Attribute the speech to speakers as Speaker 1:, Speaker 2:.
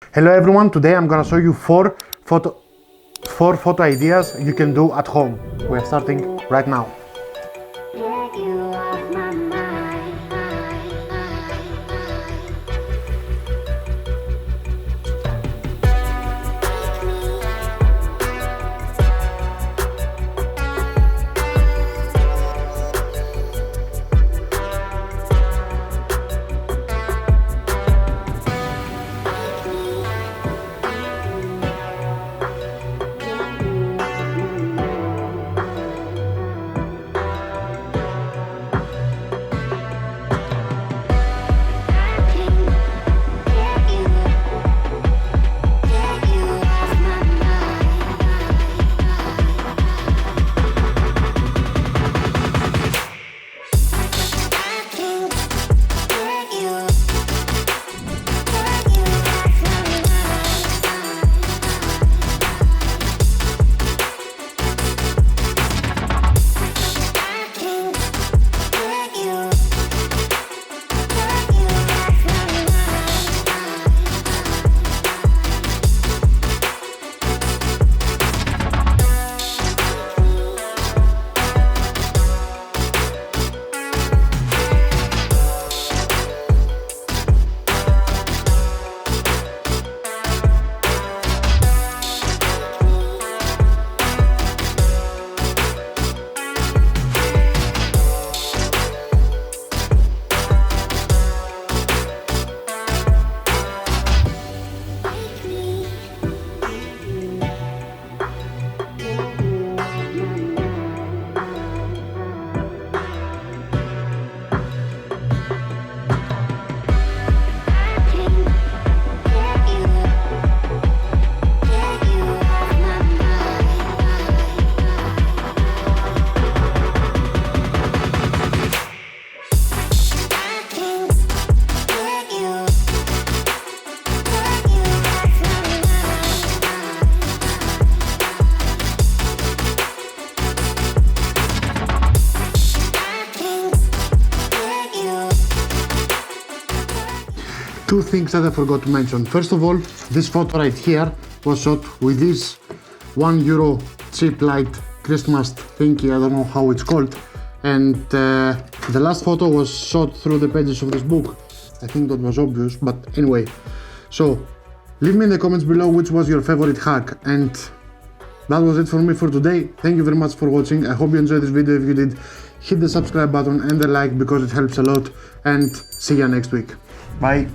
Speaker 1: Hello everyone, today I'm gonna show you four photo ideas you can do at home. We're starting right now. Two things that I forgot to mention. First of all, this photo right here was shot with this €1 cheap light Christmas thingy, I don't know how it's called. And the last photo was shot through the pages of this book. I think that was obvious, but anyway. So, leave me in the comments below which was your favorite hack. And that was it for me for today. Thank you very much for watching. I hope you enjoyed this video. If you did, hit the subscribe button and the like because it helps a lot. And see you next week. Bye.